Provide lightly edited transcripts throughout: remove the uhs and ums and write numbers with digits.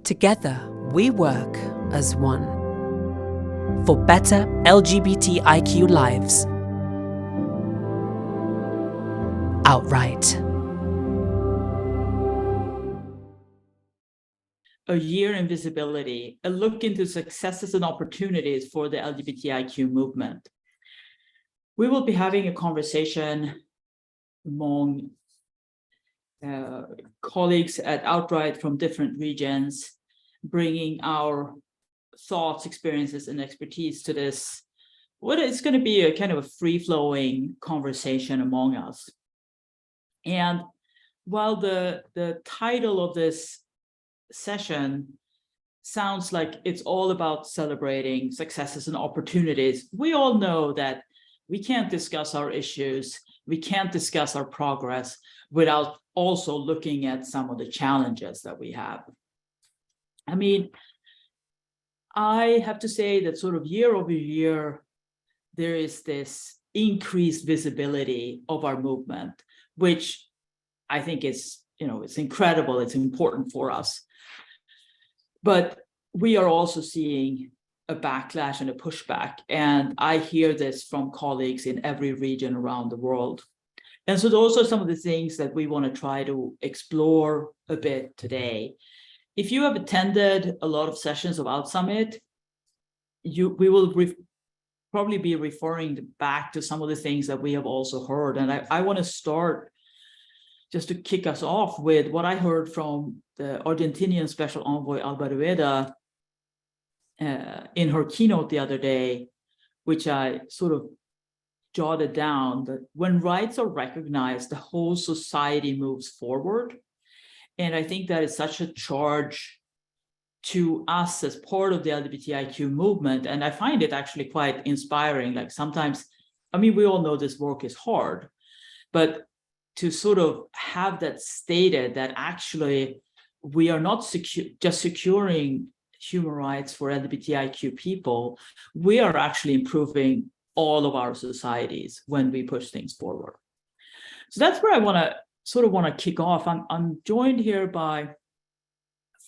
Together, we work as one for better LGBTIQ lives. Outright. A Year in Visibility, a look into successes and opportunities for the LGBTIQ movement. We will be having a conversation among colleagues at Outright from different regions, bringing our thoughts, experiences, and expertise to this. What is going to be a kind of a free-flowing conversation among us. And while the title of this session sounds like it's all about celebrating successes and opportunities, we all know that we can't discuss our issues, we can't discuss our progress without also looking at some of the challenges that we have. I mean, I have to say that sort of year over year, there is this increased visibility of our movement, which I think is, it's incredible, it's important for us. But we are also seeing a backlash and a pushback. And I hear this from colleagues in every region around the world. And so those are some of the things that we want to try to explore a bit today. If you have attended a lot of sessions of OutSummit, we will probably be referring back to some of the things that we have also heard. And I want to start just to kick us off with what I heard from the Argentinian Special Envoy Alba Rueda in her keynote the other day, which I sort of jotted down, that when rights are recognized, the whole society moves forward. And I think that is such a charge to us as part of the LGBTIQ movement. And I find it actually quite inspiring. Like sometimes, I mean, we all know this work is hard, but to sort of have that stated that actually we are not just securing human rights for LGBTIQ people, we are actually improving all of our societies when we push things forward. So that's where I want to kick off. I'm joined here by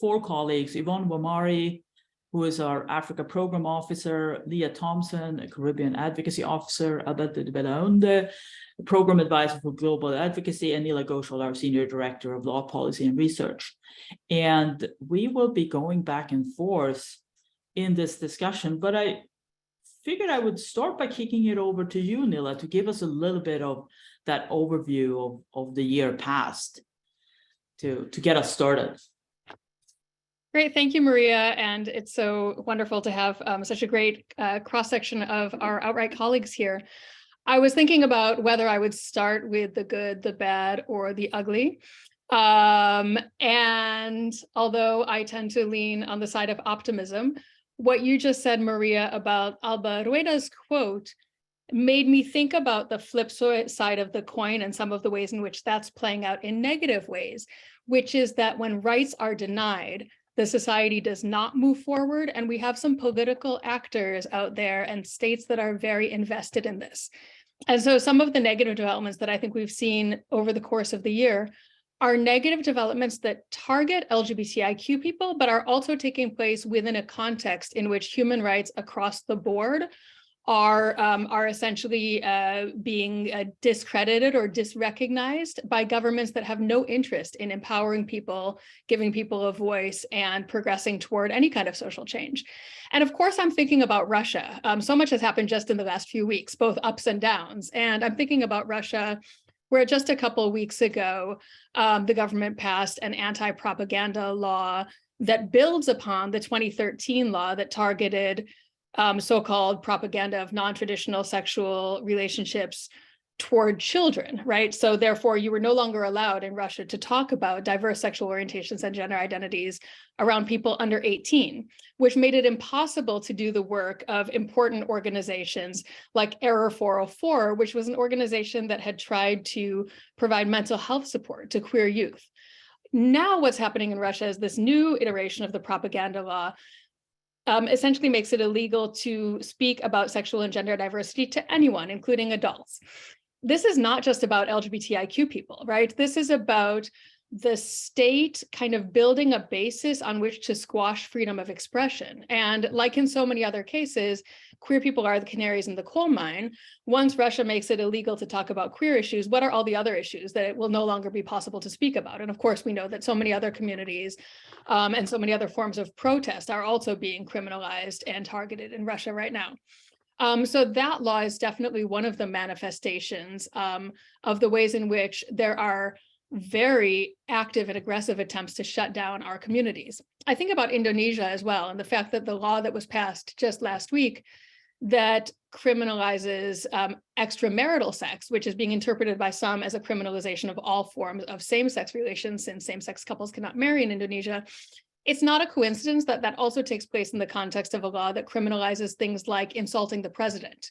four colleagues: Yvonne Wamari, who is our Africa Program Officer; Leah Thompson, a Caribbean Advocacy Officer; Alberto de Belaunde, a Program Advisor for Global Advocacy; and Neela Ghoshal, our Senior Director of Law Policy and Research. And we will be going back and forth in this discussion, but I figured I would start by kicking it over to you, Neela, to give us a little bit of that overview of the year past to get us started. Great, thank you, Maria. And it's so wonderful to have such a great cross-section of our Outright colleagues here. I was thinking about whether I would start with the good, the bad, or the ugly. And although I tend to lean on the side of optimism, what you just said, Maria, about Alba Rueda's quote made me think about the flip side of the coin and some of the ways in which that's playing out in negative ways, which is that when rights are denied, the society does not move forward. And we have some political actors out there and states that are very invested in this. And so some of the negative developments that I think we've seen over the course of the year are negative developments that target LGBTIQ people, but are also taking place within a context in which human rights across the board are essentially being discredited or disrecognized by governments that have no interest in empowering people, giving people a voice, and progressing toward any kind of social change. And of course, I'm thinking about Russia. So much has happened just in the last few weeks, both ups and downs. And I'm thinking about Russia, where just a couple of weeks ago, the government passed an anti-propaganda law that builds upon the 2013 law that targeted so-called propaganda of non-traditional sexual relationships toward children, right? So therefore, you were no longer allowed in Russia to talk about diverse sexual orientations and gender identities around people under 18, which made it impossible to do the work of important organizations like Error 404, which was an organization that had tried to provide mental health support to queer youth. Now what's happening in Russia is this new iteration of the propaganda law essentially makes it illegal to speak about sexual and gender diversity to anyone, including adults. This is not just about LGBTIQ people, right? This is about the state kind of building a basis on which to squash freedom of expression. And like in so many other cases, queer people are the canaries in the coal mine. Once Russia makes it illegal to talk about queer issues, what are all the other issues that it will no longer be possible to speak about? And of course, we know that so many other communities and so many other forms of protest are also being criminalized and targeted in Russia right now. So that law is definitely one of the manifestations of the ways in which there are very active and aggressive attempts to shut down our communities. I think about Indonesia as well, and the fact that the law that was passed just last week that criminalizes extramarital sex, which is being interpreted by some as a criminalization of all forms of same-sex relations, since same-sex couples cannot marry in Indonesia. It's not a coincidence that that also takes place in the context of a law that criminalizes things like insulting the president.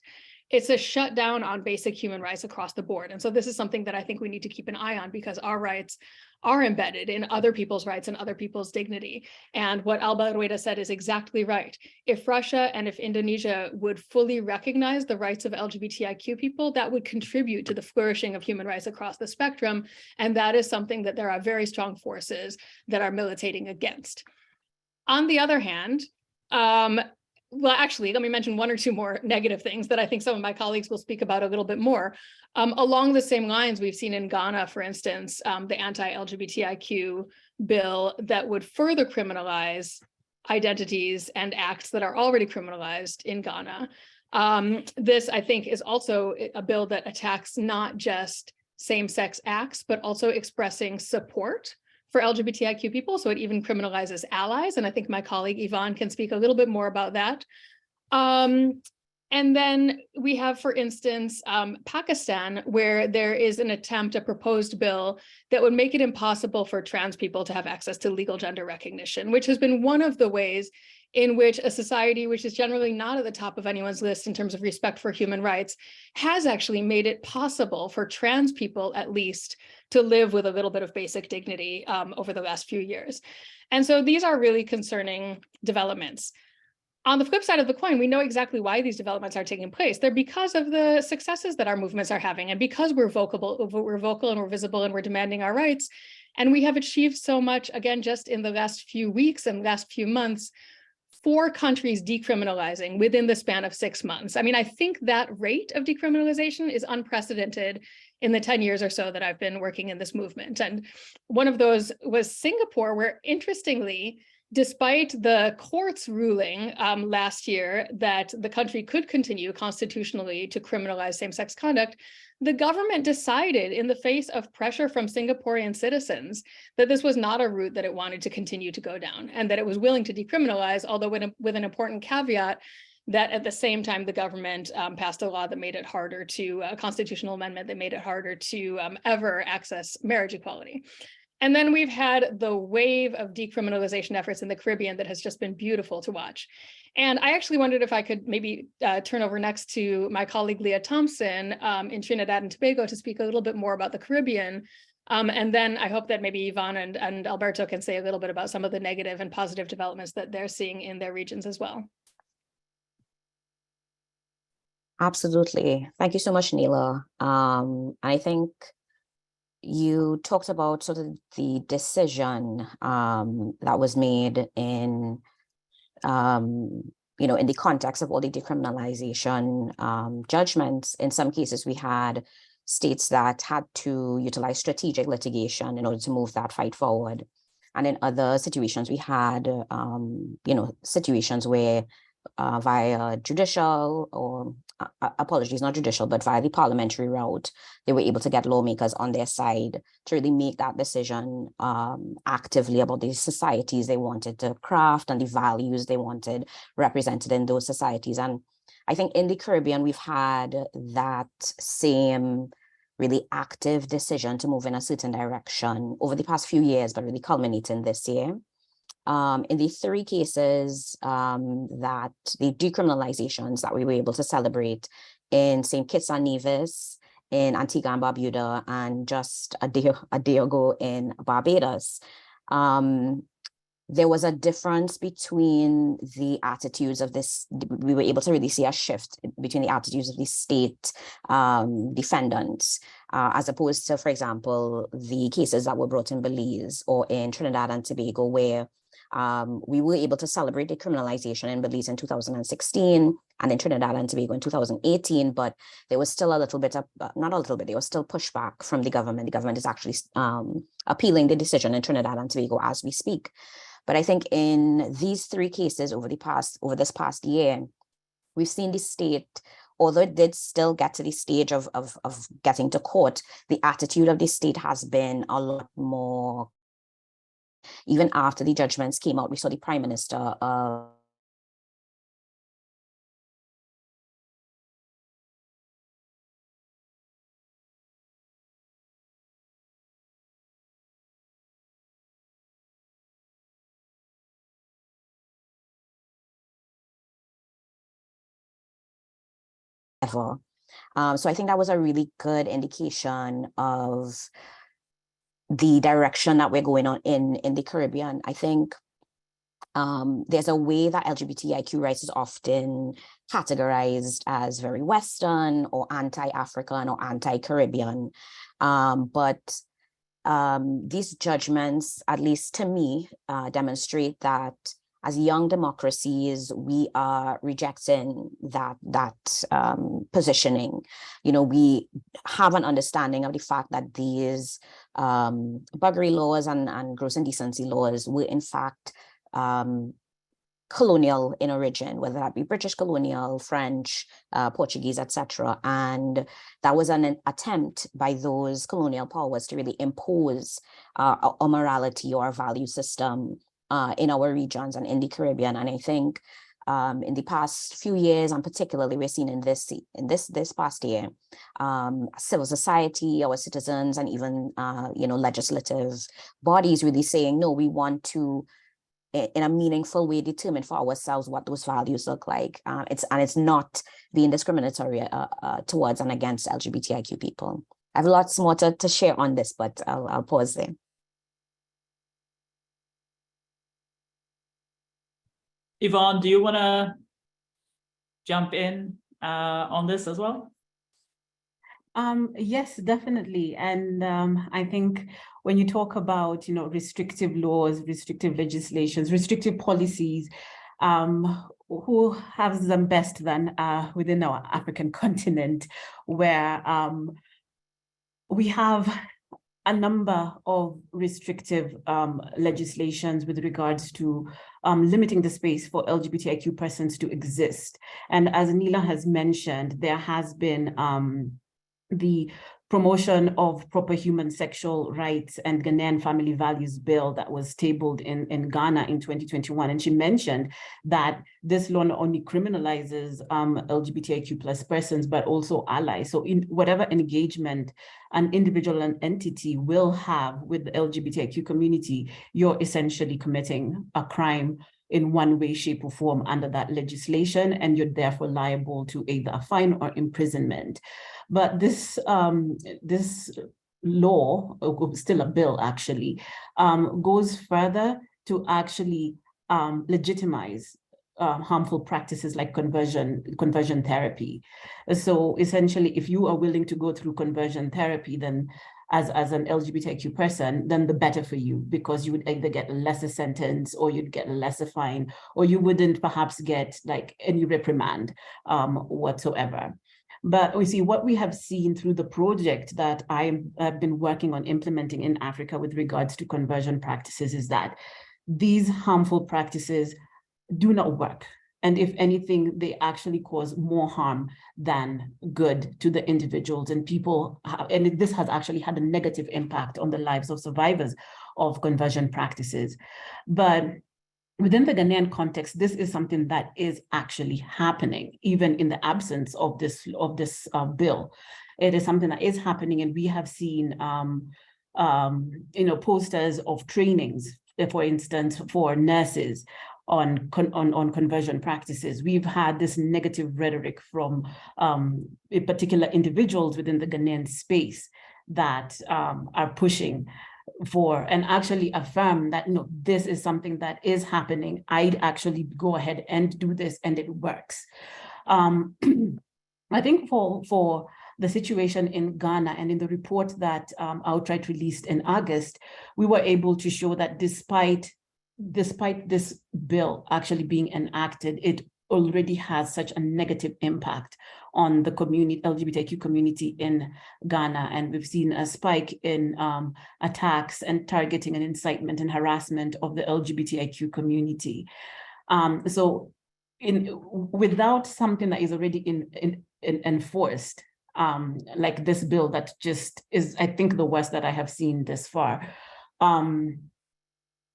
It's a shutdown on basic human rights across the board. And so this is something that I think we need to keep an eye on, because our rights are embedded in other people's rights and other people's dignity. And what Alba Rueda said is exactly right. If Russia and if Indonesia would fully recognize the rights of LGBTIQ people, that would contribute to the flourishing of human rights across the spectrum. And that is something that there are very strong forces that are militating against. On the other hand, well, actually, let me mention one or two more negative things that I think some of my colleagues will speak about a little bit more. Along the same lines, we've seen in Ghana, for instance, the anti-LGBTIQ bill that would further criminalize identities and acts that are already criminalized in Ghana. This, I think, is also a bill that attacks not just same-sex acts, but also expressing support for LGBTIQ people. So it even criminalizes allies. And I think my colleague Yvonne can speak a little bit more about that. And then we have, for instance, Pakistan, where there is an attempt, a proposed bill that would make it impossible for trans people to have access to legal gender recognition, which has been one of the ways in which a society which is generally not at the top of anyone's list in terms of respect for human rights has actually made it possible for trans people, at least, to live with a little bit of basic dignity over the last few years. And so these are really concerning developments. On the flip side of the coin, we know exactly why these developments are taking place. They're because of the successes that our movements are having, and because we're vocal and we're visible and we're demanding our rights. And we have achieved so much, again, just in the last few weeks and last few months, 4 countries decriminalizing within the span of 6 months. I mean, I think that rate of decriminalization is unprecedented in the 10 years or so that I've been working in this movement. And one of those was Singapore, where interestingly, despite the court's ruling last year that the country could continue constitutionally to criminalize same-sex conduct, the government decided, in the face of pressure from Singaporean citizens, that this was not a route that it wanted to continue to go down, and that it was willing to decriminalize, although with an important caveat that at the same time the government passed a law that made it harder to, a constitutional amendment that made it harder to ever access marriage equality. And then we've had the wave of decriminalization efforts in the Caribbean that has just been beautiful to watch. And I actually wondered if I could maybe turn over next to my colleague Leah Thompson in Trinidad and Tobago to speak a little bit more about the Caribbean. And then I hope that maybe Yvonne and Alberto can say a little bit about some of the negative and positive developments that they're seeing in their regions as well. Absolutely. Thank you so much, Neela. I think you talked about sort of the decision that was made in, in the context of all the decriminalization judgments. In some cases, we had states that had to utilize strategic litigation in order to move that fight forward. And in other situations, we had, situations where via judicial or apologies, not judicial, but via the parliamentary route, they were able to get lawmakers on their side to really make that decision actively about the societies they wanted to craft and the values they wanted represented in those societies. And I think in the Caribbean, we've had that same really active decision to move in a certain direction over the past few years, but really culminating this year. In the 3 cases that the decriminalizations that we were able to celebrate in St. Kitts and Nevis, in Antigua and Barbuda, and just a day ago in Barbados, there was a difference between the attitudes of this. We were able to really see a shift between the attitudes of the state defendants, as opposed to, for example, the cases that were brought in Belize or in Trinidad and Tobago, where we were able to celebrate decriminalization in Belize in 2016 and in Trinidad and Tobago in 2018, but there was still a little bit of, not a little bit, there was still pushback from the government. The government is actually appealing the decision in Trinidad and Tobago as we speak. But I think in these three cases over this past year, we've seen the state, although it did still get to the stage of getting to court, the attitude of the state has been a lot more. Even after the judgments came out, we saw the Prime Minister ever. So I think that was a really good indication of the direction that we're going on in the Caribbean. I think there's a way that LGBTIQ rights is often categorized as very Western or anti-African or anti-Caribbean. But these judgments, at least to me, demonstrate that as young democracies, we are rejecting that positioning. You know, we have an understanding of the fact that these buggery laws and gross indecency laws were in fact colonial in origin, whether that be British colonial, French, Portuguese, etc. And that was an attempt by those colonial powers to really impose a morality or a value system in our regions and in the Caribbean. And I think in the past few years, and particularly we're seeing in this past year, civil society, our citizens, and even legislative bodies really saying, no, we want to, in a meaningful way, determine for ourselves what those values look like. It's not being discriminatory towards and against LGBTIQ people. I have lots more to share on this, but I'll pause there. Yvonne, do you want to jump in on this as well? Yes, definitely. And I think when you talk about, restrictive laws, restrictive legislations, restrictive policies, who has them best than within our African continent, where we have a number of restrictive legislations with regards to limiting the space for LGBTIQ persons to exist. And as Neela has mentioned, there has been the promotion of proper human sexual rights and Ghanaian family values bill that was tabled in Ghana in 2021. And she mentioned that this law not only criminalizes LGBTIQ plus persons, but also allies. So in whatever engagement an individual and entity will have with the LGBTIQ community, you're essentially committing a crime in one way, shape, or form under that legislation, and you're therefore liable to either a fine or imprisonment. But this law, still a bill actually, goes further to actually legitimize harmful practices like conversion therapy. So essentially, if you are willing to go through conversion therapy, then as an LGBTIQ person, then the better for you, because you would either get a lesser sentence or you'd get a lesser fine, or you wouldn't perhaps get like any reprimand whatsoever. But we see what we have seen through the project that I have been working on implementing in Africa with regards to conversion practices is that these harmful practices do not work. And if anything, they actually cause more harm than good to the individuals and people. And this has actually had a negative impact on the lives of survivors of conversion practices. But within the Ghanaian context, this is something that is actually happening, even in the absence of this bill. It is something that is happening, and we have seen, posters of trainings, for instance, for nurses on conversion practices. We've had this negative rhetoric from particular individuals within the Ghanaian space that are pushing for and actually affirm that, no, this is something that is happening. I'd actually go ahead and do this and it works. I think for the situation in Ghana and in the report that Outright released in August, we were able to show that despite this bill actually being enacted, it already has such a negative impact on the community, LGBTIQ community in Ghana. And we've seen a spike in attacks and targeting and incitement and harassment of the LGBTIQ community. So without something that is already enforced, like this bill that just is, I think, the worst that I have seen this far.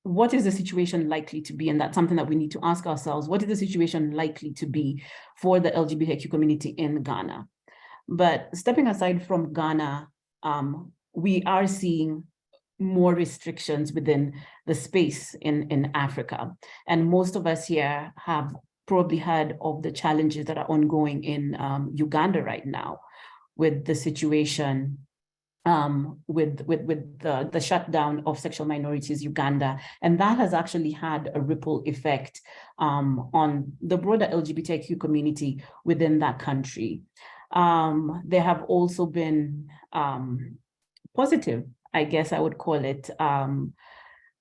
What is the situation likely to be? And that's something that we need to ask ourselves. What is the situation likely to be for the LGBTQ community in Ghana? But stepping aside from Ghana, we are seeing more restrictions within the space in Africa. And most of us here have probably heard of the challenges that are ongoing in Uganda right now with the situation with the shutdown of sexual minorities Uganda. And that has actually had a ripple effect on the broader LGBTIQ community within that country. There have also been positive, I guess I would call it,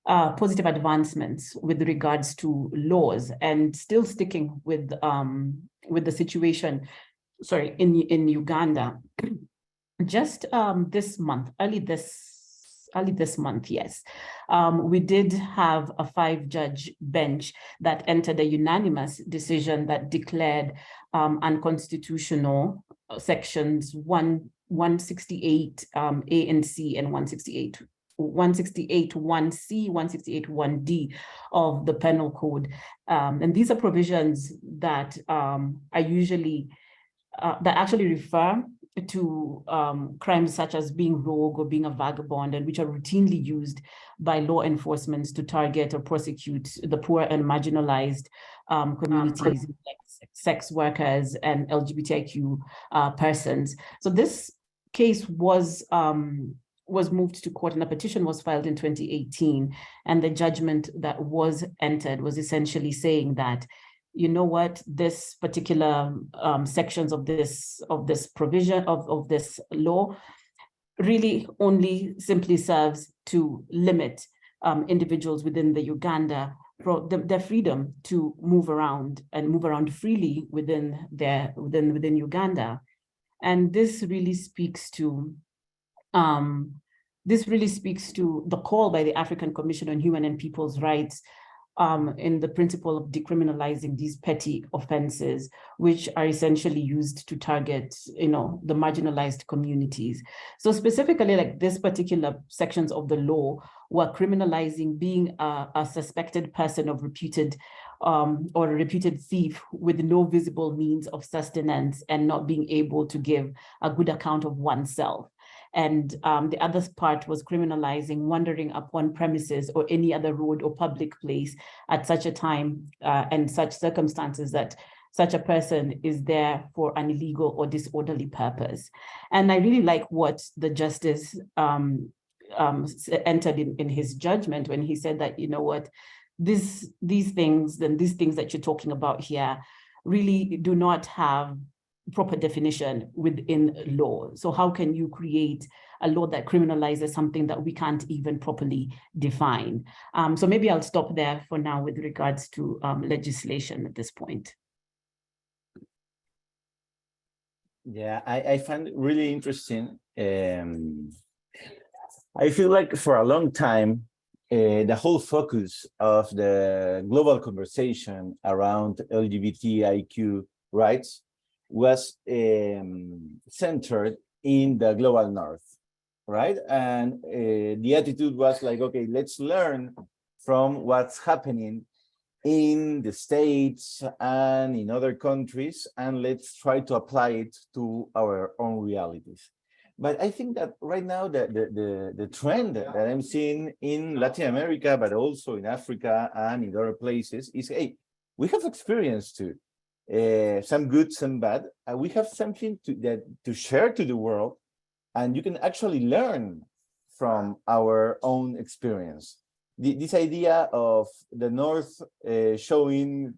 positive advancements with regards to laws, and still sticking with the situation, in Uganda. Just this month, early this month, yes, we did have a 5-judge bench that entered a unanimous decision that declared unconstitutional sections 168 A and C and 168 1C, 168 1D of the Penal Code. And these are provisions that are usually, that actually refer to crimes such as being rogue or being a vagabond, and which are routinely used by law enforcement to target or prosecute the poor and marginalized communities, like sex workers and LGBTIQ persons. So this case was moved to court, and a petition was filed in 2018. And the judgment that was entered was essentially saying that, you know what, this particular sections of this provision of this law really only simply serves to limit individuals within the Uganda for their freedom to move around freely within Uganda. And this really speaks to the call by the African Commission on Human and People's Rights in the principle of decriminalizing these petty offenses, which are essentially used to target, the marginalized communities. So specifically, like this particular sections of the law were criminalizing being a suspected person of reputed or a reputed thief with no visible means of sustenance and not being able to give a good account of oneself. And the other part was criminalizing wandering upon premises or any other road or public place at such a time and such circumstances that such a person is there for an illegal or disorderly purpose. And I really like what the justice entered in his judgment when he said that, you know what, these things that you're talking about here really do not have proper definition within law. So how can you create a law that criminalizes something that we can't even properly define? So maybe I'll stop there for now with regards to legislation at this point. Yeah, I find it really interesting. I feel like for a long time, the whole focus of the global conversation around LGBTIQ rights was centered in the global north, right? And the attitude was like, okay, let's learn from what's happening in the States and in other countries, and let's try to apply it to our own realities. But I think that right now, the trend that I'm seeing in Latin America, but also in Africa and in other places is, hey, we have experience too. Some good, some bad. We have something to share to the world, and you can actually learn from our own experience. This idea of the North showing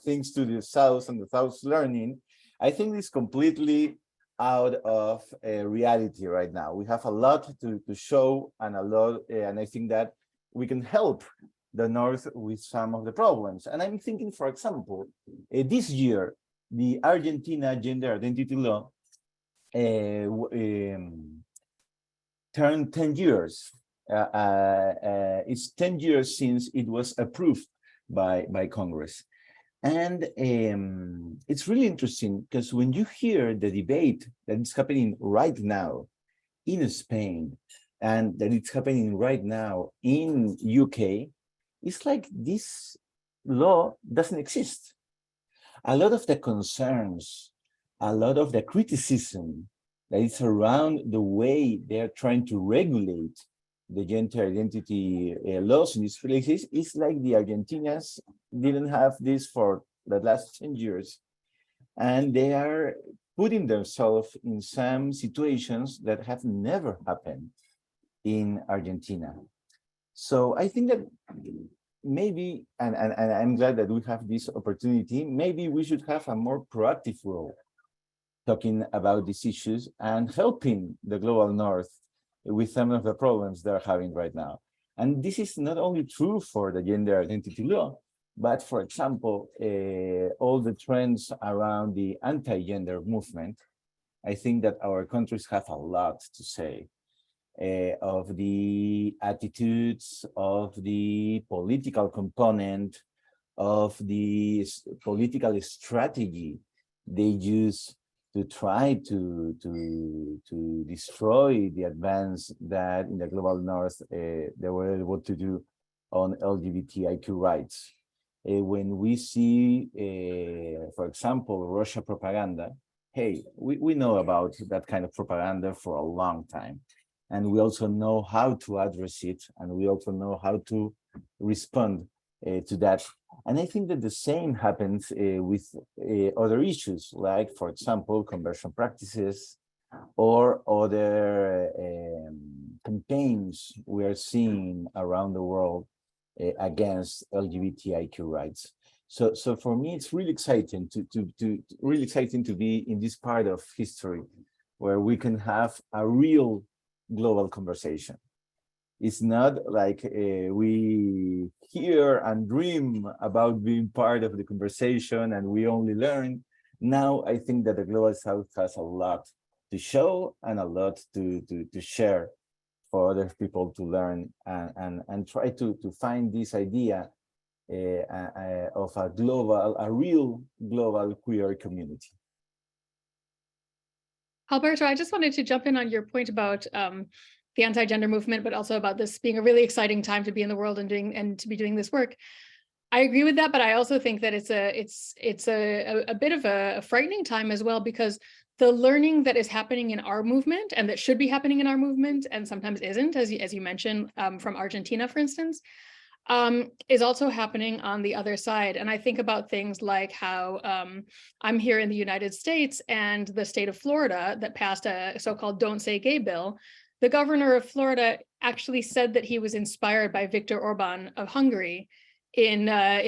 things to the South and the South learning, I think is completely out of reality right now. We have a lot to show and a lot, and I think that we can help the North with some of the problems. And I'm thinking, for example, this year, the Argentina gender identity law turned 10 years. It's 10 years since it was approved by Congress. And it's really interesting because when you hear the debate that is happening right now in Spain and that it's happening right now in UK, it's like this law doesn't exist. A lot of the concerns, a lot of the criticism that is around the way they're trying to regulate the gender identity laws in these places is like the Argentinians didn't have this for the last 10 years. And they are putting themselves in some situations that have never happened in Argentina. So I think that maybe, and I'm glad that we have this opportunity, maybe we should have a more proactive role talking about these issues and helping the global North with some of the problems they're having right now. And this is not only true for the gender identity law, but for example, all the trends around the anti-gender movement. I think that our countries have a lot to say of the attitudes, of the political component, of the political strategy they use to try to destroy the advance that in the global North they were able to do on LGBTIQ rights. When we see, for example, Russia propaganda, hey, we know about that kind of propaganda for a long time. And we also know how to address it, and we also know how to respond to that. And I think that the same happens with other issues, like, for example, conversion practices or other campaigns we are seeing around the world against LGBTIQ rights. So for me, it's really exciting to be in this part of history where we can have a real global conversation. It's not like we hear and dream about being part of the conversation and we only learn. Now, I think that the Global South has a lot to show and a lot to share for other people to learn and try to find this idea of a real global queer community. Alberto, I just wanted to jump in on your point about the anti-gender movement, but also about this being a really exciting time to be in the world and to be doing this work. I agree with that, but I also think that it's a bit of a frightening time as well, because the learning that is happening in our movement and that should be happening in our movement and sometimes isn't, as you mentioned, from Argentina, for instance, is also happening on the other side. And I think about things like how I'm here in the United States and the state of Florida that passed a so-called Don't Say Gay bill. The governor of Florida actually said that he was inspired by Viktor Orban of Hungary in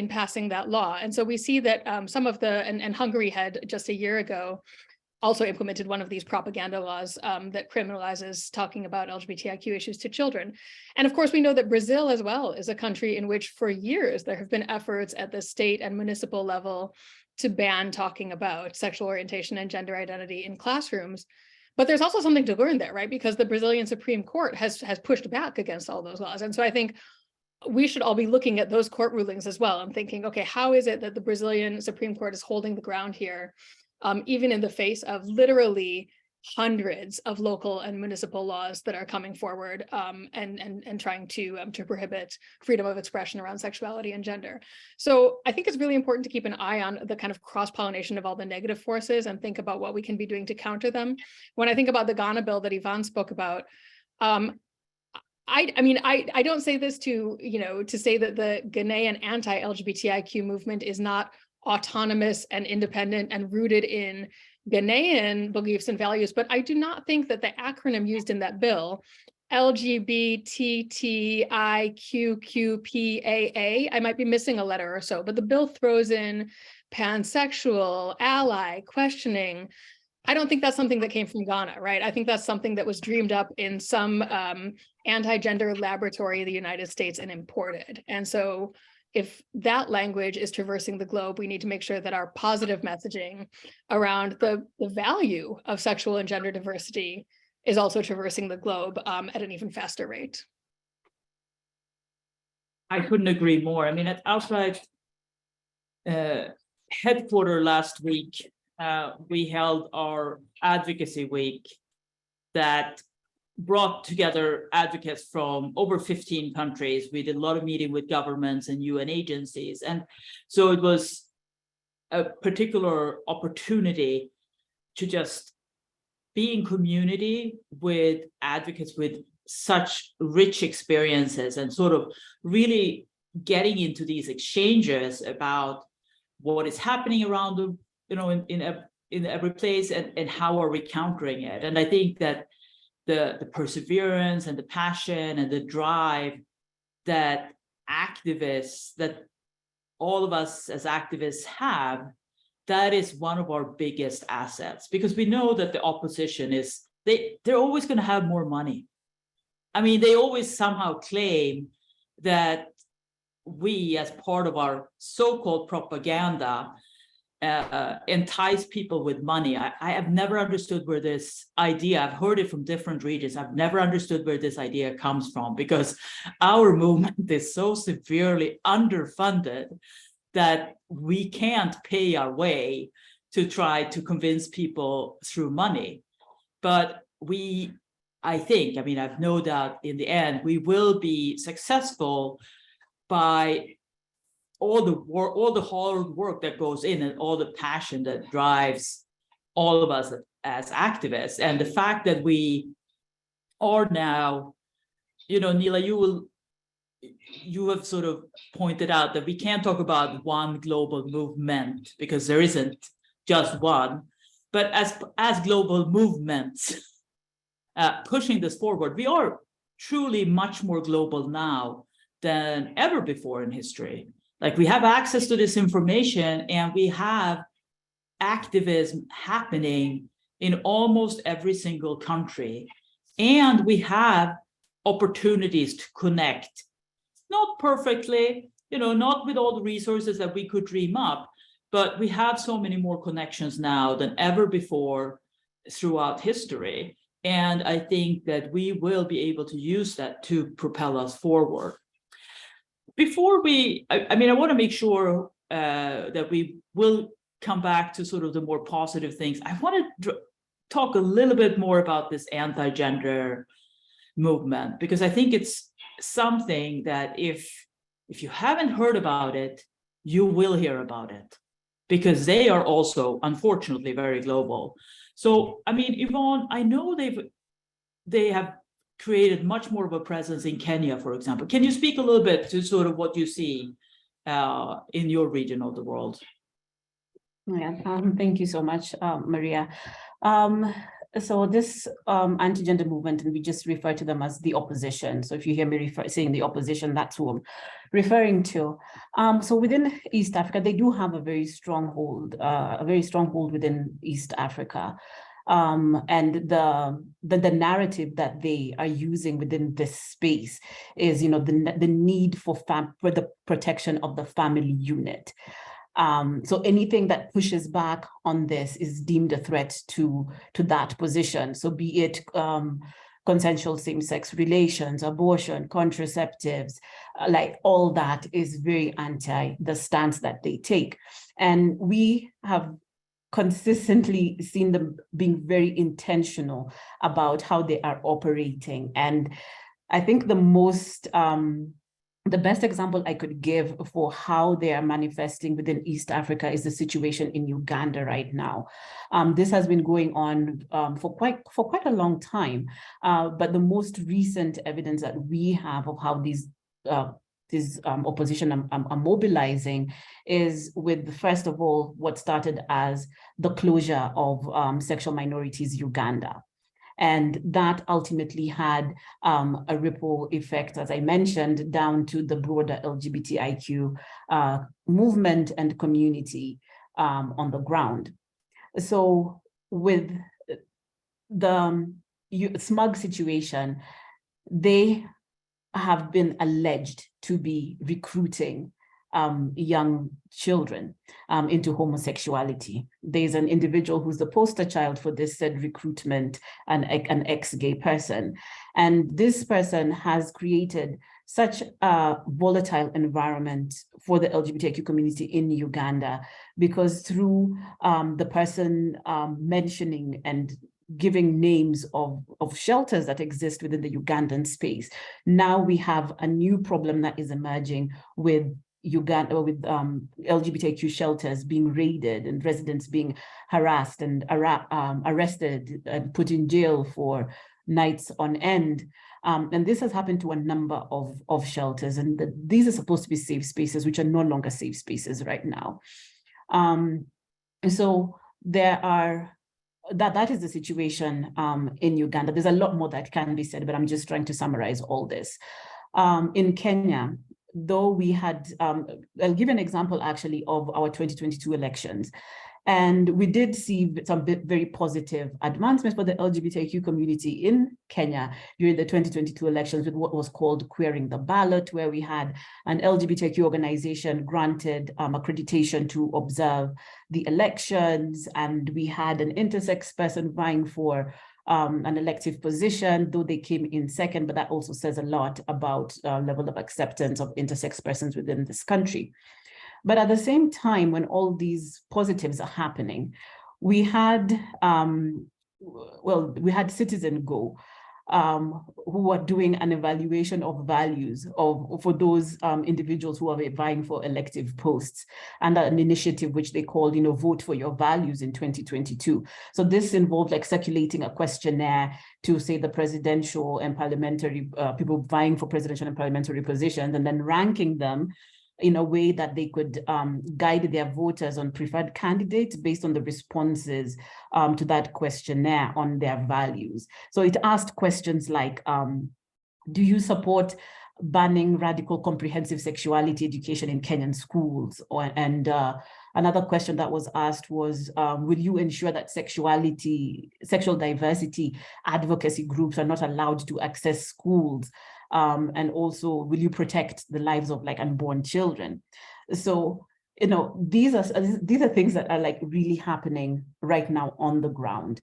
passing that law. And so we see that some of and Hungary had just a year ago also implemented one of these propaganda laws that criminalizes talking about LGBTIQ issues to children. And of course, we know that Brazil as well is a country in which for years there have been efforts at the state and municipal level to ban talking about sexual orientation and gender identity in classrooms. But there's also something to learn there, right? Because the Brazilian Supreme Court has pushed back against all those laws. And so I think we should all be looking at those court rulings as well and thinking, okay, how is it that the Brazilian Supreme Court is holding the ground here, even in the face of literally hundreds of local and municipal laws that are coming forward and trying to prohibit freedom of expression around sexuality and gender. So I think it's really important to keep an eye on the kind of cross-pollination of all the negative forces and think about what we can be doing to counter them. When I think about the Ghana bill that Yvonne spoke about, I mean, I don't say this to say that the Ghanaian anti-LGBTIQ movement is not autonomous and independent and rooted in Ghanaian beliefs and values, but I do not think that the acronym used in that bill LGBTIQQPAA. I might be missing a letter or so, but the bill throws in pansexual, ally, questioning. I don't think that's something that came from Ghana, right? I think that's something that was dreamed up in some anti-gender laboratory in the United States and imported. And so if that language is traversing the globe, we need to make sure that our positive messaging around the value of sexual and gender diversity is also traversing the globe at an even faster rate. I couldn't agree more. I mean, at Outside headquarters last week, we held our advocacy week that brought together advocates from over 15 countries. We did a lot of meeting with governments and UN agencies. And so it was a particular opportunity to just be in community with advocates with such rich experiences and sort of really getting into these exchanges about what is happening around the, in every place and how are we countering it. And I think that the perseverance and the passion and the drive that activists, that all of us as activists have, that is one of our biggest assets, because we know that the opposition is, they're always going to have more money. I mean, they always somehow claim that we, as part of our so-called propaganda, entice people with money. I have never understood where this idea, I've heard it from different regions, I've never understood where this idea comes from, because our movement is so severely underfunded that we can't pay our way to try to convince people through money. But I think, I mean, I've no doubt in the end, we will be successful by all the work, all the hard work that goes in and all the passion that drives all of us as activists. And the fact that we are now, Neela, you have sort of pointed out that we can't talk about one global movement because there isn't just one, but as global movements pushing this forward, we are truly much more global now than ever before in history. Like, we have access to this information and we have activism happening in almost every single country. And we have opportunities to connect, not perfectly, not with all the resources that we could dream up, but we have so many more connections now than ever before throughout history. And I think that we will be able to use that to propel us forward. Before I want to make sure that we will come back to sort of the more positive things. I want to talk a little bit more about this anti-gender movement, because I think it's something that if you haven't heard about it, you will hear about it, because they are also, unfortunately, very global. So, I mean, Yvonne, I know they have created much more of a presence in Kenya, for example. Can you speak a little bit to sort of what you see in your region of the world? Yeah, thank you so much, Maria. So this anti-gender movement, and we just refer to them as the opposition. So if you hear me saying the opposition, that's who I'm referring to. So within East Africa, they do have a very strong hold within East Africa. And the narrative that they are using within this space is, the need for the protection of the family unit. So anything that pushes back on this is deemed a threat to that position. So be it consensual same-sex relations, abortion, contraceptives, like all that is very anti the stance that they take. And we have consistently seen them being very intentional about how they are operating. And I think the best example I could give for how they are manifesting within East Africa is the situation in Uganda right now. This has been going on for quite a long time, but the most recent evidence that we have of how these opposition are mobilizing is with, first of all, what started as the closure of Sexual Minorities Uganda. And that ultimately had a ripple effect, as I mentioned, down to the broader LGBTIQ movement and community on the ground. So with the smug situation, they have been alleged to be recruiting young children into homosexuality. There's an individual who's the poster child for this said recruitment, an ex-gay person. And this person has created such a volatile environment for the LGBTIQ community in Uganda, because through the person mentioning and giving names of shelters that exist within the Ugandan space, now we have a new problem that is emerging with Uganda, with LGBTIQ shelters being raided and residents being harassed and arrested and put in jail for nights on end. And this has happened to a number of shelters, and these are supposed to be safe spaces, which are no longer safe spaces right now. So there are, that is the situation in Uganda. There's a lot more that can be said, but I'm just trying to summarize all this. In Kenya, though we had, I'll give an example actually of our 2022 elections. And we did see some very positive advancements for the LGBTIQ community in Kenya during the 2022 elections with what was called queering the ballot, where we had an LGBTIQ organization granted accreditation to observe the elections. And we had an intersex person vying for an elective position, though they came in second, but that also says a lot about level of acceptance of intersex persons within this country. But at the same time, when all these positives are happening, we had, we had Citizen Go, who were doing an evaluation of values for those individuals who are vying for elective posts, and an initiative which they called, Vote for Your Values in 2022. So this involved like circulating a questionnaire to say the presidential and parliamentary people vying for presidential and parliamentary positions, and then ranking them in a way that they could guide their voters on preferred candidates based on the responses to that questionnaire on their values. So it asked questions like, do you support banning radical comprehensive sexuality education in Kenyan schools? Another question that was asked was, will you ensure that sexual diversity advocacy groups are not allowed to access schools? And also, will you protect the lives of like unborn children? So, these are things that are like really happening right now on the ground.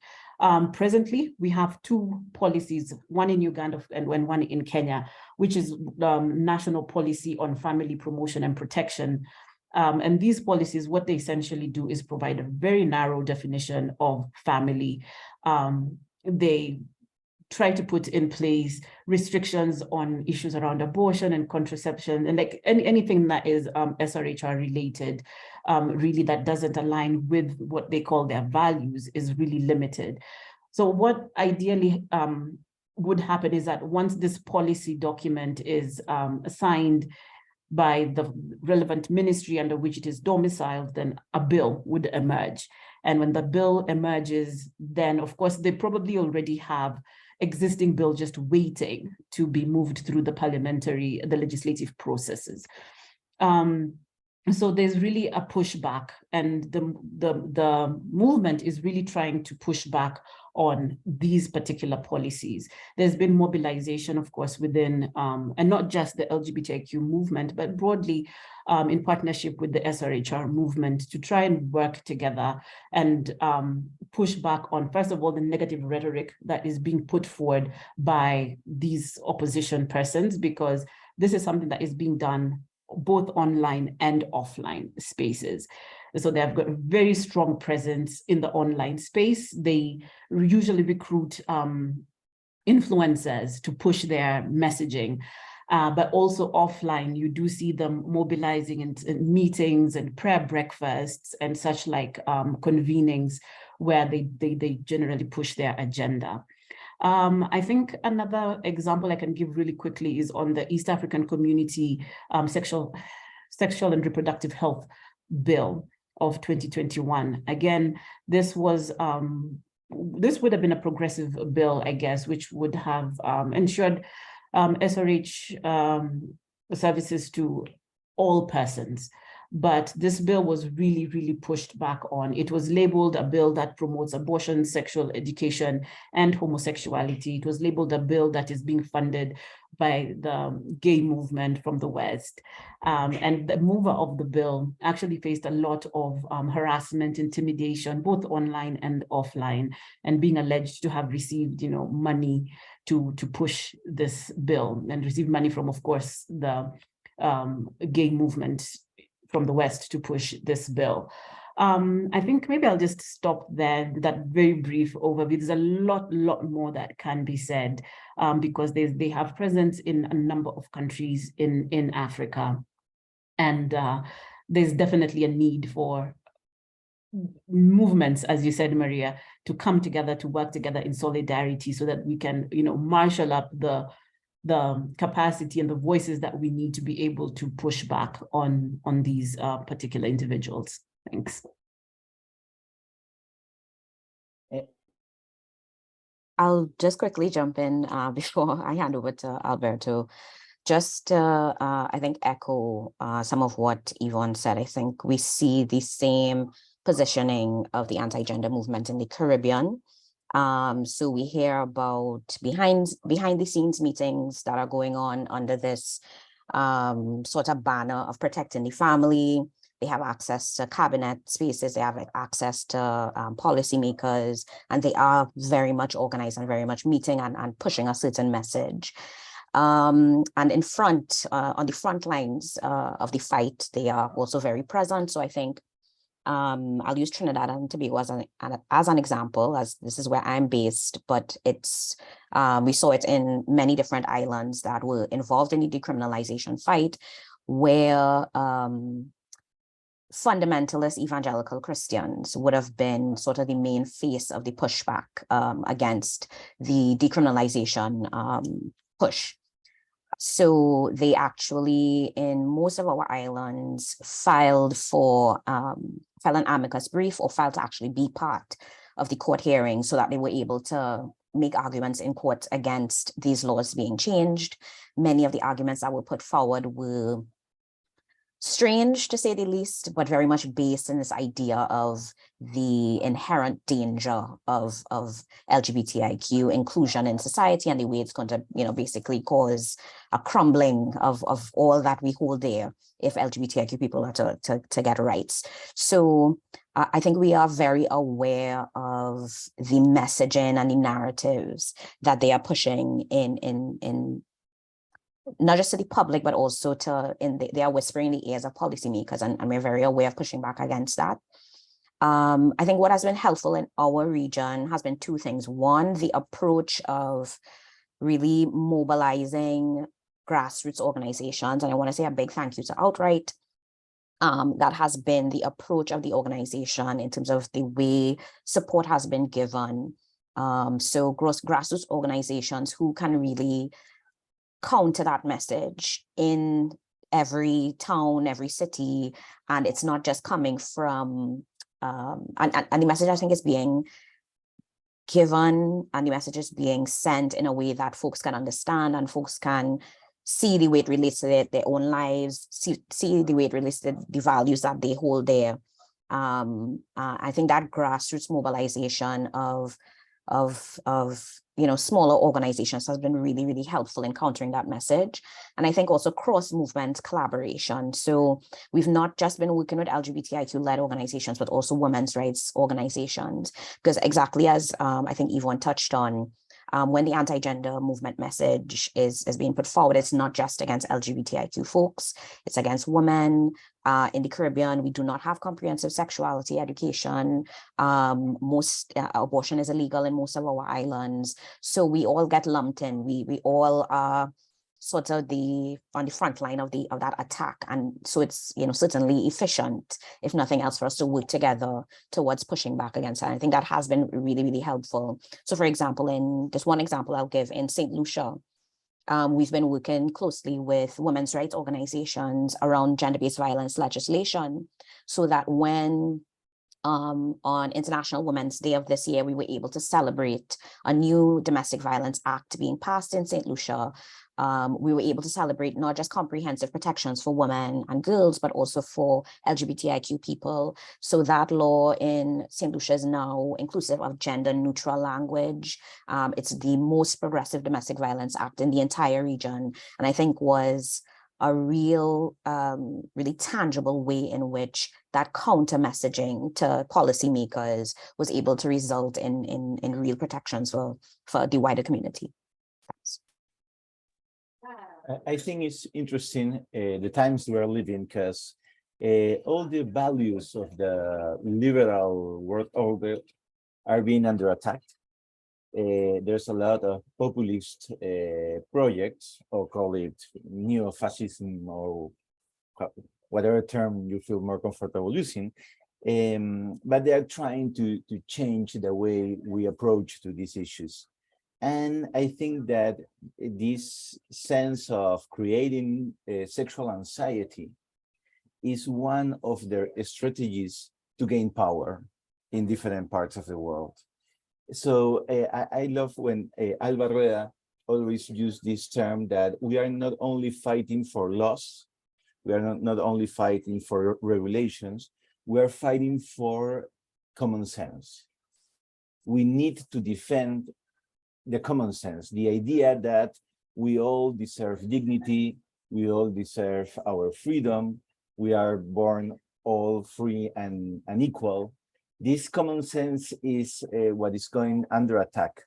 Presently, we have two policies, one in Uganda and one in Kenya, which is national policy on family promotion and protection. And these policies, what they essentially do is provide a very narrow definition of family. They try to put in place restrictions on issues around abortion and contraception, and like anything that is SRHR related, really that doesn't align with what they call their values is really limited. So what ideally would happen is that once this policy document is signed by the relevant ministry under which it is domiciled, then a bill would emerge. And when the bill emerges, then of course they probably already have existing bill just waiting to be moved through the legislative processes. So there's really a pushback, and the movement is really trying to push back on these particular policies. There's been mobilization, of course, within, and not just the LGBTIQ movement, but broadly in partnership with the SRHR movement to try and work together and push back on, first of all, the negative rhetoric that is being put forward by these opposition persons, because this is something that is being done both online and offline spaces. So they have got a very strong presence in the online space. They usually recruit influencers to push their messaging. But also offline, you do see them mobilizing in meetings and prayer breakfasts and such like convenings where they generally push their agenda. I think another example I can give really quickly is on the East African Community Sexual and Reproductive Health Bill of 2021. Again, this was this would have been a progressive bill, I guess, which would have ensured SRH services to all persons. But this bill was really, really pushed back on. It was labeled a bill that promotes abortion, sexual education, and homosexuality. It was labeled a bill that is being funded by the gay movement from the West. And the mover of the bill actually faced a lot of harassment, intimidation, both online and offline, and being alleged to have received, money to push this bill, and received money from, of course, the gay movement from the West to push this bill. I think maybe I'll just stop there, that very brief overview. There's a lot more that can be said because they have presence in a number of countries in Africa. And there's definitely a need for movements, as you said, Maria, to come together, to work together in solidarity so that we can, marshal up the capacity and the voices that we need to be able to push back on these particular individuals. Thanks. I'll just quickly jump in before I hand over to Alberto. Just I think echo some of what Yvonne said. I think we see the same positioning of the anti-gender movement in the Caribbean. So we hear about behind the scenes meetings that are going on under this sort of banner of protecting the family. They have access to cabinet spaces, they have access to policymakers, and they are very much organized and very much meeting and pushing a certain message. And in front, on the front lines of the fight, they are also very present. So I think I'll use Trinidad and Tobago as an example, as this is where I'm based, but it's we saw it in many different islands that were involved in the decriminalization fight, where fundamentalist evangelical Christians would have been sort of the main face of the pushback against the decriminalization push. So they actually, in most of our islands, filed an amicus brief or filed to actually be part of the court hearing so that they were able to make arguments in court against these laws being changed. Many of the arguments that were put forward were strange, to say the least, but very much based in this idea of the inherent danger of LGBTIQ inclusion in society and the way it's going to, basically cause a crumbling of all that we hold dear if LGBTIQ people are to get rights. So I think we are very aware of the messaging and the narratives that they are pushing in not just to the public, but also they are whispering in the ears of policymakers, and we're very aware of pushing back against that. I think what has been helpful in our region has been two things. One, the approach of really mobilizing grassroots organizations, and I want to say a big thank you to Outright. That has been the approach of the organization in terms of the way support has been given. So grassroots organizations who can really counter that message in every town, every city, and it's not just coming from and the message, I think, is being given and the message is being sent in a way that folks can understand and folks can see the way it relates to their own lives, see the way it relates to the values that they hold there. I think that grassroots mobilization of smaller organizations has been really, really helpful in countering that message. And I think also cross-movement collaboration. So we've not just been working with LGBTIQ-led organizations, but also women's rights organizations, because exactly as I think Yvonne touched on, when the anti-gender movement message is being put forward, it's not just against LGBTIQ folks, it's against women. In the Caribbean, we do not have comprehensive sexuality education. Most abortion is illegal in most of our islands. So we all get lumped in. We all are sort of on the front line of that attack. And so it's certainly efficient, if nothing else, for us to work together towards pushing back against that. And I think that has been really, really helpful. So for example, in just one example I'll give, in St. Lucia, we've been working closely with women's rights organizations around gender-based violence legislation, so that when on International Women's Day of this year, we were able to celebrate a new domestic violence act being passed in St. Lucia. We were able to celebrate not just comprehensive protections for women and girls, but also for LGBTIQ people. So that law in St. Lucia is now inclusive of gender neutral language. It's the most progressive domestic violence act in the entire region. And I think was a real, really tangible way in which that counter messaging to policymakers was able to result in real protections for the wider community. Thanks. I think it's interesting the times we're living, because all the values of the liberal world order are being under attack. There's a lot of populist projects, or call it neo-fascism, or whatever term you feel more comfortable using, but they are trying to change the way we approach to these issues. And I think that this sense of creating sexual anxiety is one of their strategies to gain power in different parts of the world. So I love when Alba Rueda always use this term that we are not only fighting for laws, we are not only fighting for regulations, we are fighting for common sense. We need to defend the common sense, the idea that we all deserve dignity, we all deserve our freedom, we are born all free and equal. This common sense is what is going under attack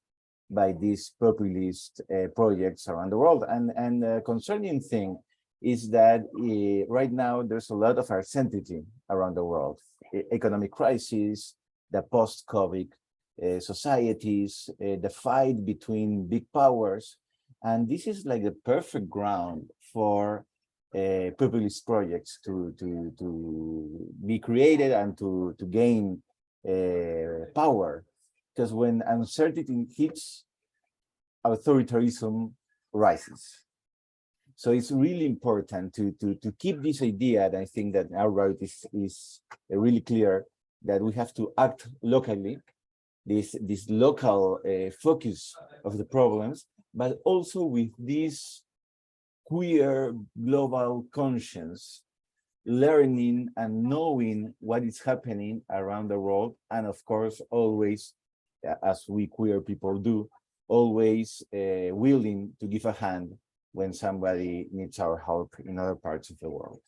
by these populist projects around the world. And the concerning thing is that right now there's a lot of uncertainty around the world. Economic crisis, the post-COVID societies, the fight between big powers. And this is like the perfect ground for populist projects to be created and to gain power. Because when uncertainty hits, authoritarianism rises. So it's really important to keep this idea, and I think that our route is really clear, that we have to act locally, this local focus of the problems, but also with this queer global conscience, learning and knowing what is happening around the world, and of course, always, as we queer people do, always willing to give a hand when somebody needs our help in other parts of the world.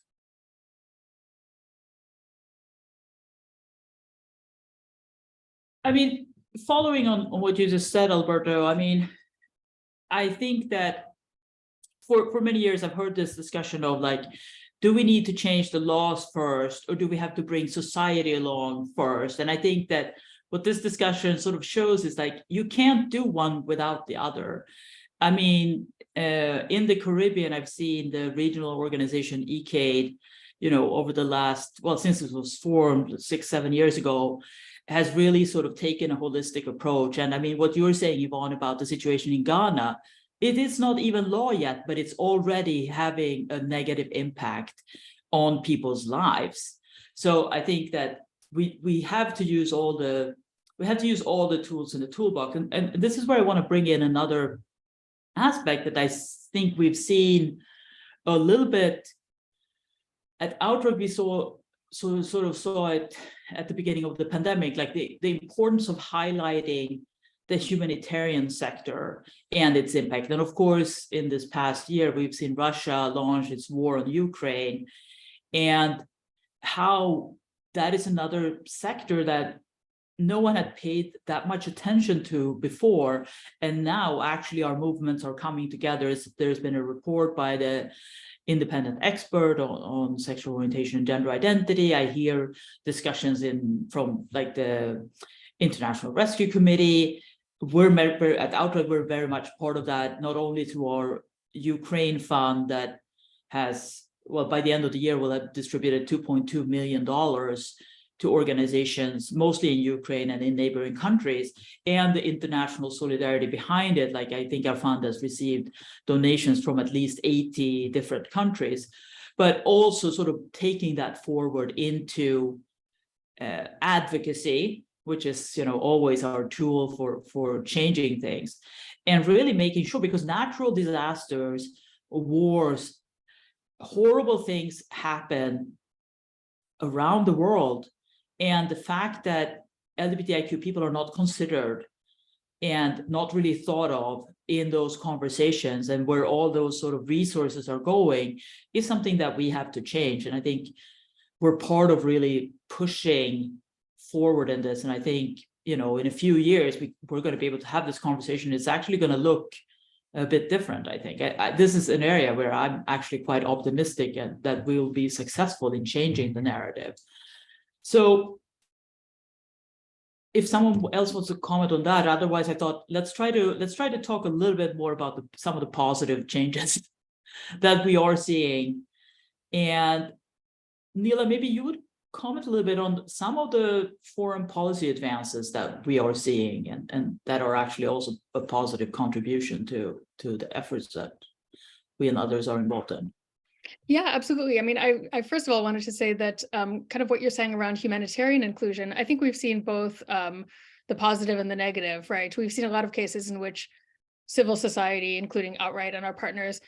I mean, following on what you just said, Alberto, I mean, I think that for many years, I've heard this discussion of like, do we need to change the laws first, or do we have to bring society along first? And I think that what this discussion sort of shows is like, you can't do one without the other. I mean, in the Caribbean, I've seen the regional organization ECAID, over the last, well, since it was formed 6-7 years ago, has really sort of taken a holistic approach. And I mean, what you're saying, Yvonne, about the situation in Ghana, it is not even law yet, but it's already having a negative impact on people's lives. So I think that we have to use all the tools in the toolbox. And this is where I want to bring in another aspect that I think we've seen a little bit at Outright. We sort of saw it at the beginning of the pandemic, like the importance of highlighting the humanitarian sector and its impact. And of course, in this past year, we've seen Russia launch its war on Ukraine, and how that is another sector that no one had paid that much attention to before. And now actually our movements are coming together. There's been a report by the independent expert on sexual orientation and gender identity. I hear discussions from like the International Rescue Committee. At Outright, we're very much part of that, not only through our Ukraine fund that has, well, by the end of the year, we'll have distributed $2.2 million to organizations, mostly in Ukraine and in neighboring countries, and the international solidarity behind it. Like, I think our fund has received donations from at least 80 different countries, but also sort of taking that forward into advocacy, which is, always our tool for changing things, and really making sure, because natural disasters, wars, horrible things happen around the world, and the fact that LGBTIQ people are not considered and not really thought of in those conversations, and where all those sort of resources are going, is something that we have to change. And I think we're part of really pushing forward in this. And I think, in a few years, we're going to be able to have this conversation. It's actually going to look a bit different, I think. This is an area where I'm actually quite optimistic and that we will be successful in changing the narrative. So if someone else wants to comment on that, otherwise I thought let's try to talk a little bit more about some of the positive changes that we are seeing. And Neela, maybe you would comment a little bit on some of the foreign policy advances that we are seeing, and that are actually also a positive contribution to the efforts that we and others are involved in. Yeah, absolutely. I mean, I first of all wanted to say that kind of what you're saying around humanitarian inclusion, I think we've seen both the positive and the negative, right? We've seen a lot of cases in which civil society, including Outright and our partners,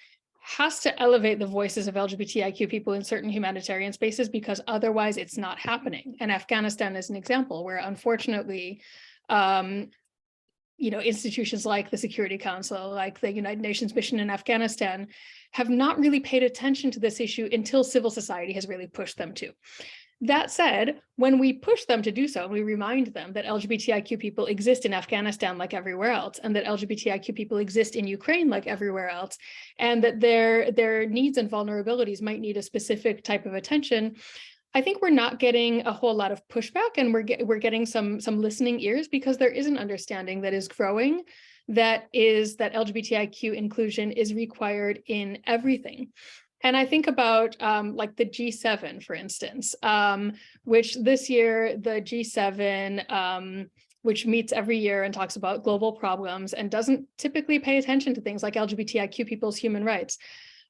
has to elevate the voices of LGBTIQ people in certain humanitarian spaces, because otherwise it's not happening. And Afghanistan is an example where, unfortunately, institutions like the Security Council, like the United Nations mission in Afghanistan, have not really paid attention to this issue until civil society has really pushed them to. That said, when we push them to do so, we remind them that LGBTIQ people exist in Afghanistan like everywhere else, and that LGBTIQ people exist in Ukraine like everywhere else, and that their needs and vulnerabilities might need a specific type of attention. I think we're not getting a whole lot of pushback, and we're getting some listening ears, because there is an understanding that is growing that LGBTIQ inclusion is required in everything. And I think about like the G7, for instance, which this year the G7, which meets every year and talks about global problems and doesn't typically pay attention to things like LGBTIQ people's human rights.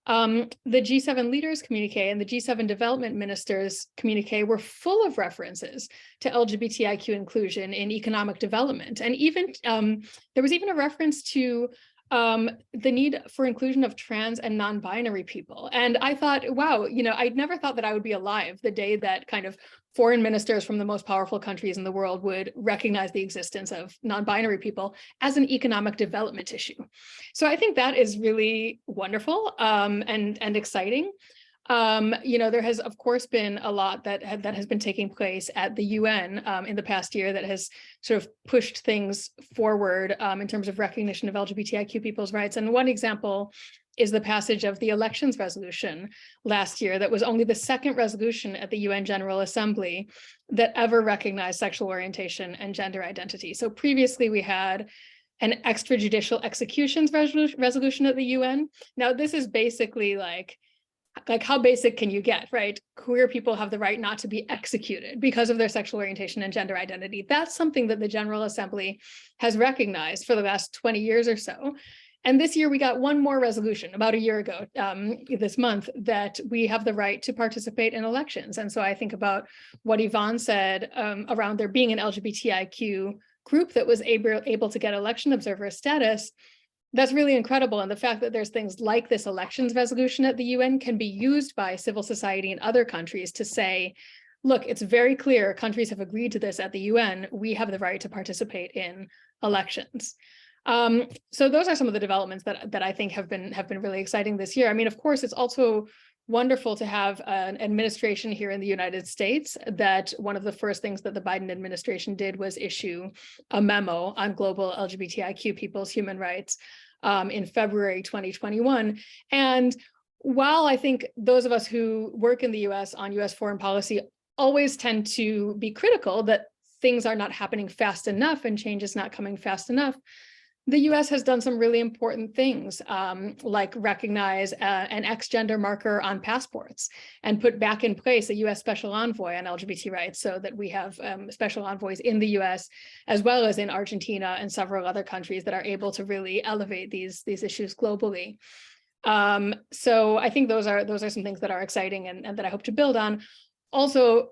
The G7 leaders communique and the G7 development ministers communique were full of references to LGBTIQ inclusion in economic development. And even there was even a reference to the need for inclusion of trans and non-binary people. And I thought, wow, I'd never thought that I would be alive the day that kind of foreign ministers from the most powerful countries in the world would recognize the existence of non-binary people as an economic development issue. So I think that is really wonderful and exciting. There has, of course, been a lot that has been taking place at the UN in the past year that has sort of pushed things forward in terms of recognition of LGBTIQ people's rights. And one example is the passage of the elections resolution last year that was only the second resolution at the UN General Assembly that ever recognized sexual orientation and gender identity. So previously we had an extrajudicial executions resolution at the UN. Now this is basically like how basic can you get, right? Queer people have the right not to be executed because of their sexual orientation and gender identity. That's something that the General Assembly has recognized for the last 20 years or so. And this year we got one more resolution about a year ago, this month, that we have the right to participate in elections. And so I think about what Yvonne said around there being an LGBTIQ group that was able to get election observer status. That's really incredible. And the fact that there's things like this elections resolution at the UN can be used by civil society in other countries to say, look, it's very clear countries have agreed to this at the UN. We have the right to participate in elections. So those are some of the developments that I think have been really exciting this year. I mean, of course, it's also wonderful to have an administration here in the United States that one of the first things that the Biden administration did was issue a memo on global LGBTIQ people's human rights in February 2021. And while I think those of us who work in the US on US foreign policy always tend to be critical that things are not happening fast enough and change is not coming fast enough, the US has done some really important things, like recognize an X-gender marker on passports and put back in place a US special envoy on LGBT rights, so that we have special envoys in the US as well as in Argentina and several other countries that are able to really elevate these issues globally. So I think those are some things that are exciting and that I hope to build on. Also,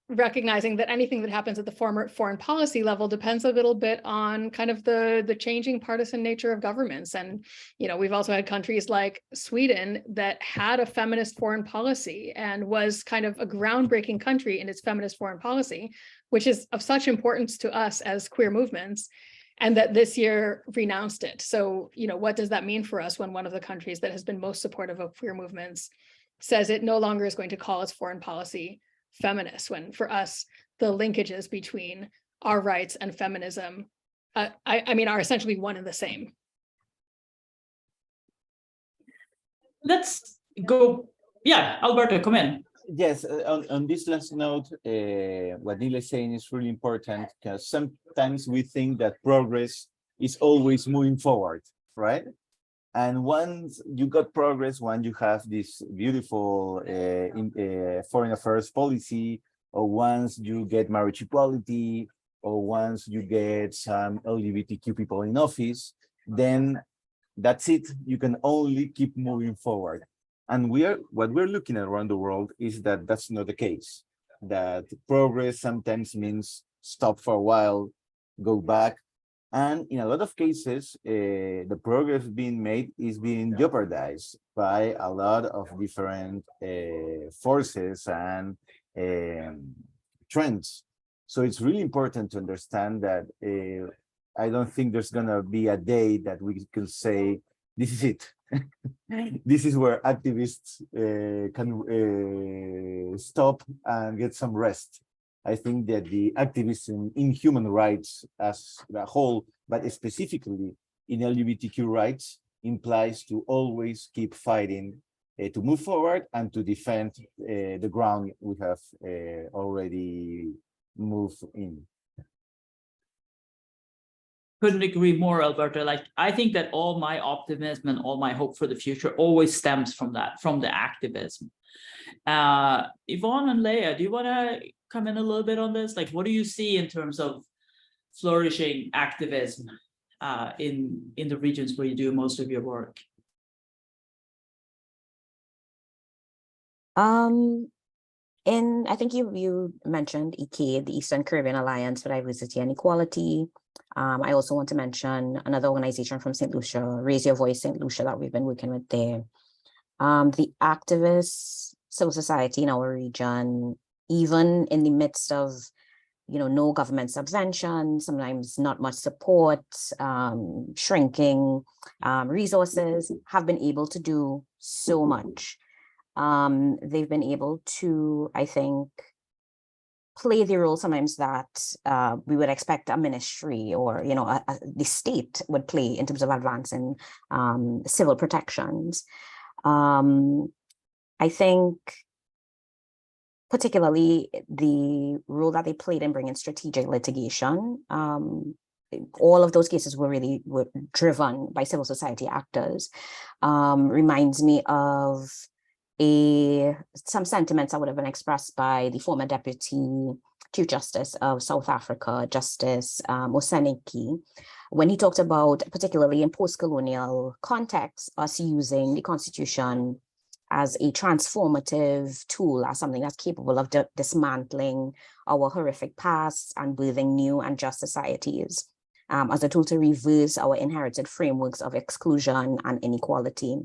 recognizing that anything that happens at the former foreign policy level depends a little bit on kind of the changing partisan nature of governments. And, we've also had countries like Sweden that had a feminist foreign policy and was kind of a groundbreaking country in its feminist foreign policy, which is of such importance to us as queer movements, and that this year renounced it. So, what does that mean for us when one of the countries that has been most supportive of queer movements says it no longer is going to call its foreign policy feminist, when for us, the linkages between our rights and feminism, are essentially one and the same. Let's go. Yeah, Alberto, come in. Yes, on this last note, what Neil is saying is really important, because sometimes we think that progress is always moving forward, right? And once you got progress, when you have this beautiful foreign affairs policy, or once you get marriage equality, or once you get some LGBTQ people in office, then that's it. You can only keep moving forward. And what we're looking at around the world is that that's not the case. That progress sometimes means stop for a while, go back. And in a lot of cases, the progress being made is being jeopardized by a lot of different forces and trends. So it's really important to understand that I don't think there's gonna be a day that we can say, this is it. This is where activists can stop and get some rest. I think that the activism in human rights as a whole, but specifically in LGBTQ rights, implies to always keep fighting to move forward and to defend the ground we have already moved in. Couldn't agree more, Alberto. I think that all my optimism and all my hope for the future always stems from that, from the activism. Yvonne and Leah, do you want to come in a little bit on this? What do you see in terms of flourishing activism in the regions where you do most of your work? I think you mentioned EK, the Eastern Caribbean Alliance for Diversity and Equality. I also want to mention another organization from St. Lucia, Raise Your Voice St. Lucia, that we've been working with there. The activist civil society in our region, even in the midst of, no government subvention, sometimes not much support, shrinking resources, have been able to do so much. They've been able to, I think, play the role sometimes that we would expect a ministry or, the state would play in terms of advancing civil protections. I think particularly the role that they played in bringing strategic litigation, all of those cases were driven by civil society actors. Reminds me of some sentiments that would have been expressed by the former Deputy Chief Justice of South Africa, Justice Moseneke, when he talked about, particularly in post-colonial context, us using the Constitution as a transformative tool, as something that's capable of dismantling our horrific past and birthing new and just societies, as a tool to reverse our inherited frameworks of exclusion and inequality.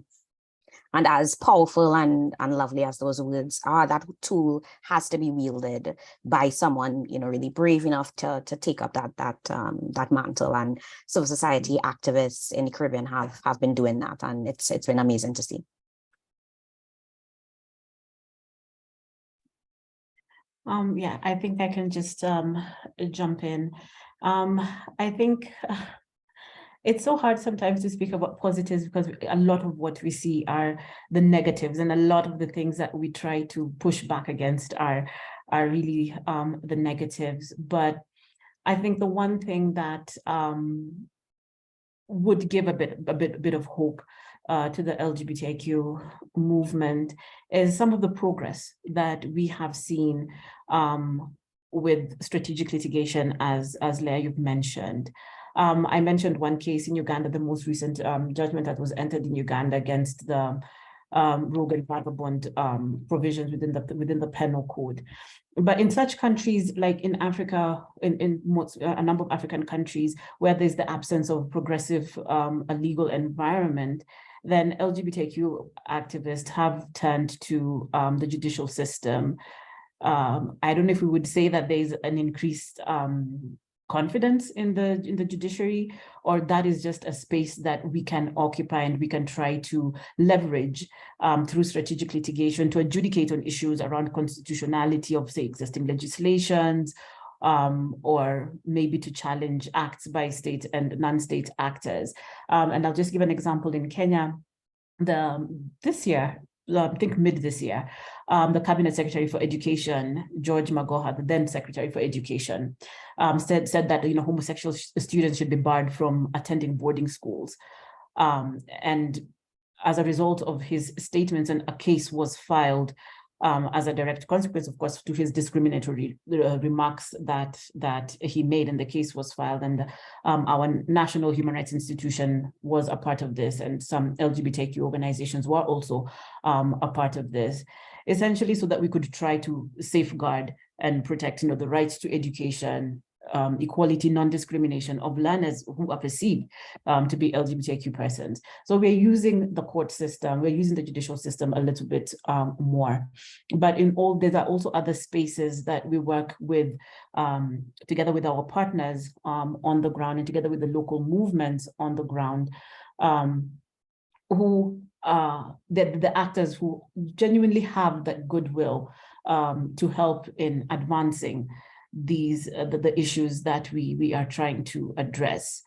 And as powerful and lovely as those words are, that tool has to be wielded by someone, really brave enough to take up that mantle. And civil society activists in the Caribbean have been doing that, and it's been amazing to see. Yeah, I think I can just jump in. I think it's so hard sometimes to speak about positives because a lot of what we see are the negatives, and a lot of the things that we try to push back against are really the negatives. But I think the one thing that would give a bit of hope to the LGBTIQ movement is some of the progress that we have seen with strategic litigation, as Leah, you've mentioned. I mentioned one case in Uganda, the most recent judgment that was entered in Uganda against the rogue and vagabond provisions within the penal code. But in such countries like in Africa, in a number of African countries where there's the absence of progressive a legal environment, then LGBTIQ activists have turned to the judicial system. I don't know if we would say that there's an increased confidence in the judiciary, or that is just a space that we can occupy and we can try to leverage through strategic litigation to adjudicate on issues around constitutionality of, say, existing legislations, or maybe to challenge acts by state and non-state actors. And I'll just give an example. In Kenya, this year, I think mid this year, the Cabinet Secretary for Education, George Magoha, the then Secretary for Education, said that homosexual students should be barred from attending boarding schools. And as a result of his statements, and a case was filed as a direct consequence, of course, to his discriminatory remarks that he made, and the case was filed. And our National Human Rights Institution was a part of this, and some LGBTQ organizations were also a part of this, essentially so that we could try to safeguard and protect the rights to education, equality, non-discrimination of learners who are perceived to be LGBTIQ persons. So we're using the court system, we're using the judicial system a little bit more. But there are also other spaces that we work with together with our partners on the ground, and together with the local movements on the ground, who the actors who genuinely have that goodwill to help in advancing these the issues that we are trying to address.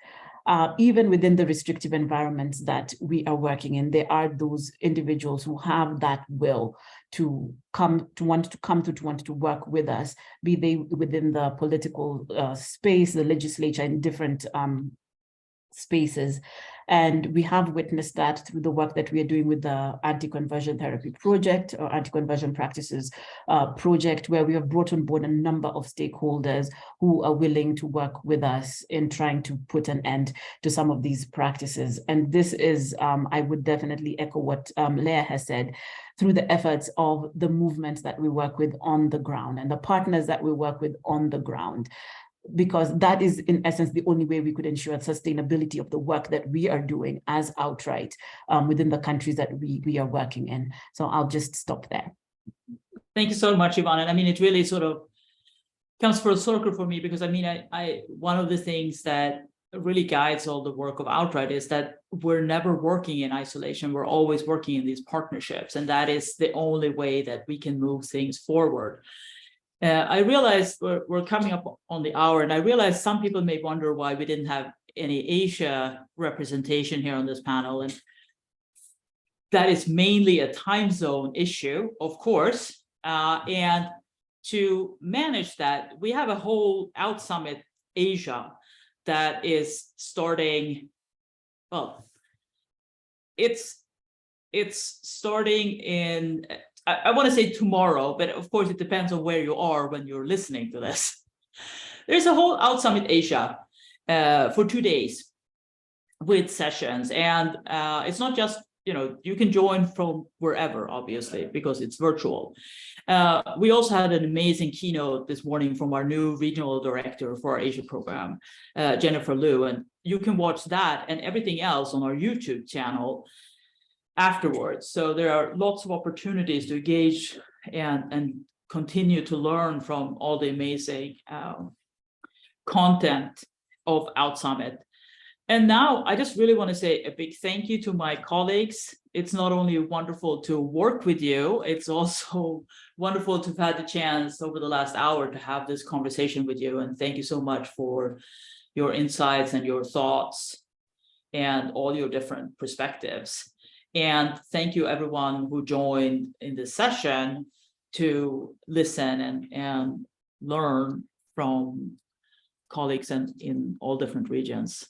Even within the restrictive environments that we are working in, there are those individuals who have that will to want to work with us, be they within the political space, the legislature, in different spaces. And we have witnessed that through the work that we are doing with the Anti-Conversion Therapy Project, or Anti-Conversion Practices Project, where we have brought on board a number of stakeholders who are willing to work with us in trying to put an end to some of these practices. And this is, I would definitely echo what Leah has said, through the efforts of the movements that we work with on the ground and the partners that we work with on the ground, because that is in essence the only way we could ensure sustainability of the work that we are doing as Outright within the countries that we are working in. So I'll just stop there. Thank you so much, Yvonne. And I mean, it really sort of comes full circle for me, because I mean, I one of the things that really guides all the work of Outright is that we're never working in isolation. We're always working in these partnerships, and that is the only way that we can move things forward. I realized we're coming up on the hour, and I realized some people may wonder why we didn't have any Asia representation here on this panel. And that is mainly a time zone issue, of course. And to manage that, we have a whole OutSummit Asia that is starting, well, it's starting in, I want to say tomorrow, but of course it depends on where you are when you're listening to this. There's a whole OutSummit Asia for 2 days with sessions, and it's not just, you can join from wherever, obviously, because it's virtual. We also had an amazing keynote this morning from our new regional director for our Asia program, Jennifer Liu, and you can watch that and everything else on our YouTube channel afterwards. So there are lots of opportunities to engage and continue to learn from all the amazing content of OutSummit. And now I just really want to say a big thank you to my colleagues. It's not only wonderful to work with you, it's also wonderful to have had the chance over the last hour to have this conversation with you. And thank you so much for your insights and your thoughts and all your different perspectives. And thank you everyone who joined in this session to listen and learn from colleagues in all different regions.